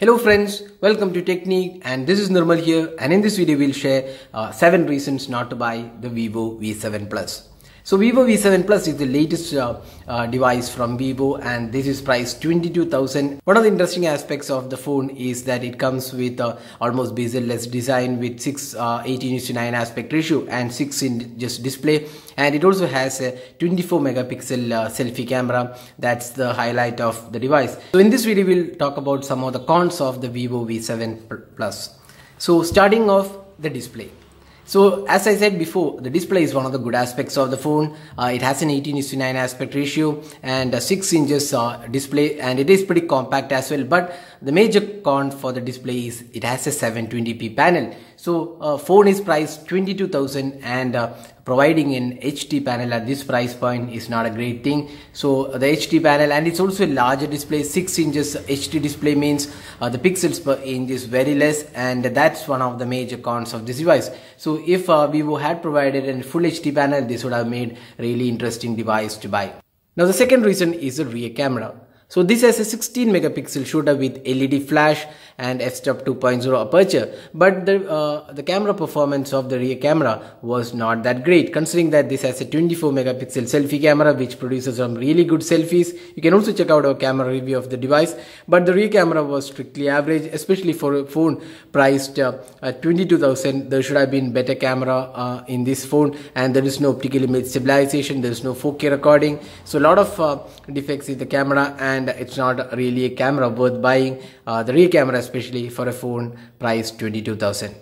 Hello friends, welcome to Technique, and this is Nirmal here, and in this video we'll share 7 reasons not to buy the Vivo V7 Plus. So Vivo V7 Plus is the latest device from Vivo, and this is priced 22,000. One of the interesting aspects of the phone is that it comes with almost bezel-less design with 18:9 aspect ratio and 6-inch display, and it also has a 24 megapixel selfie camera. That's the highlight of the device. So in this video we'll talk about some of the cons of the Vivo V7 Plus. So starting off, the display. So as I said before, the display is one of the good aspects of the phone. It has an 18:9 aspect ratio and a 6 inches display, and it is pretty compact as well. But the major con for the display is it has a 720p panel. So phone is priced 22,000, and providing an HD panel at this price point is not a great thing. So the HD panel, and it's also a larger display. 6 inches HD display means the pixels per inch is very less, and that's one of the major cons of this device. So if Vivo had provided a full HD panel, this would have made really interesting device to buy. Now the second reason is the rear camera. So this has a 16 megapixel shooter with LED flash and f-stop 2.0 aperture, but the camera performance of the rear camera was not that great, considering that this has a 24 megapixel selfie camera which produces some really good selfies. You can also check out our camera review of the device, but the rear camera was strictly average, especially for a phone priced at 22,000. There should have been better camera in this phone, and there is no optical image stabilization, there is no 4K recording, so a lot of defects in the camera, and it's not really a camera worth buying, the rear camera especially for a phone priced 22,000.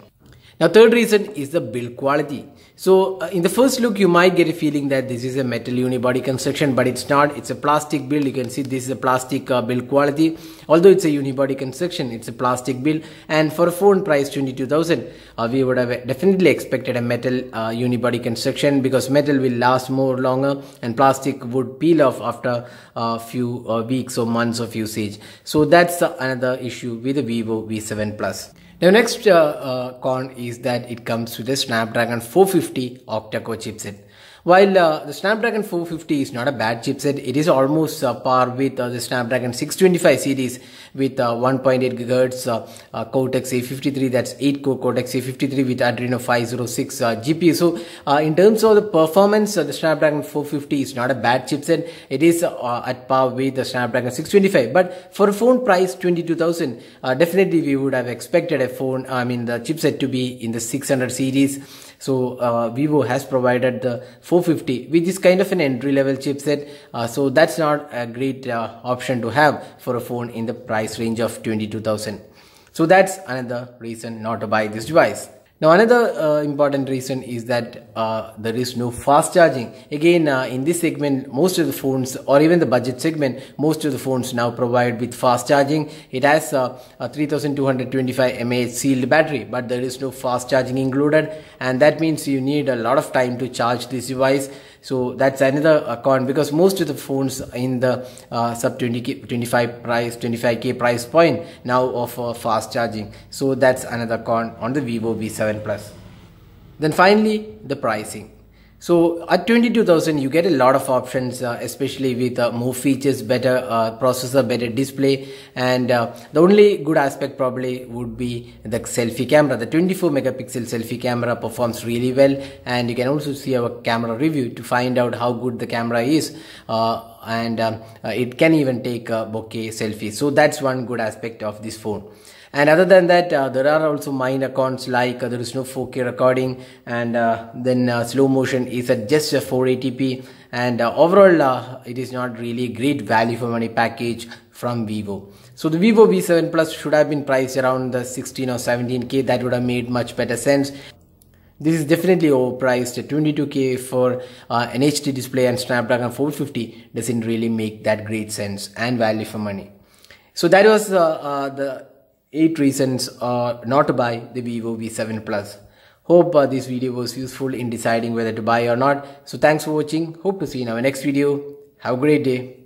Now third reason is the build quality. So in the first look you might get a feeling that this is a metal unibody construction, but it's not. It's a plastic build. You can see this is a plastic build quality. Although it's a unibody construction, it's a plastic build, and for a phone priced 22,000, we would have definitely expected a metal unibody construction, because metal will last more longer and plastic would peel off after a few weeks or months of usage. So that's another issue with the Vivo V7 Plus. Now next con is that it comes with a Snapdragon 450 octa-core chipset. While the Snapdragon 450 is not a bad chipset, it is almost par with the Snapdragon 625 series with 1.8 GHz Cortex-A53. That's 8-core Cortex-A53 with Adreno 506 GPU. So in terms of the performance, the Snapdragon 450 is not a bad chipset. It is at par with the Snapdragon 625. But for a phone price 22,000, definitely we would have expected the chipset to be in the 600 series. So Vivo has provided the 450, which is kind of an entry-level chipset. So that's not a great option to have for a phone in the price range of 22,000. So that's another reason not to buy this device. Now another important reason is that there is no fast charging. Again, in this segment, most of the phones, or even the budget segment, most of the phones now provide with fast charging. It has a 3225 mAh sealed battery, but there is no fast charging included, and that means you need a lot of time to charge this device. So that's another con, because most of the phones in the sub 25K price point now offer fast charging. So that's another con on the Vivo V7 Plus. Then finally, the pricing. So at 22,000 you get a lot of options, especially with more features, better processor, better display, and the only good aspect probably would be the selfie camera. The 24 megapixel selfie camera performs really well, and you can also see our camera review to find out how good the camera is, and it can even take bokeh selfies. So that's one good aspect of this phone. And other than that, there are also minor cons, like there is no 4K recording, and then slow motion is at just a 480p, and overall it is not really a great value for money package from Vivo. So the Vivo V7 Plus should have been priced around the 16 or 17K. That would have made much better sense. This is definitely overpriced. 22K for an HD display and Snapdragon 450 doesn't really make that great sense and value for money. So that was the 8 reasons not to buy the Vivo V7 Plus. Hope this video was useful in deciding whether to buy or not. So thanks for watching. Hope to see you in our next video. Have a great day.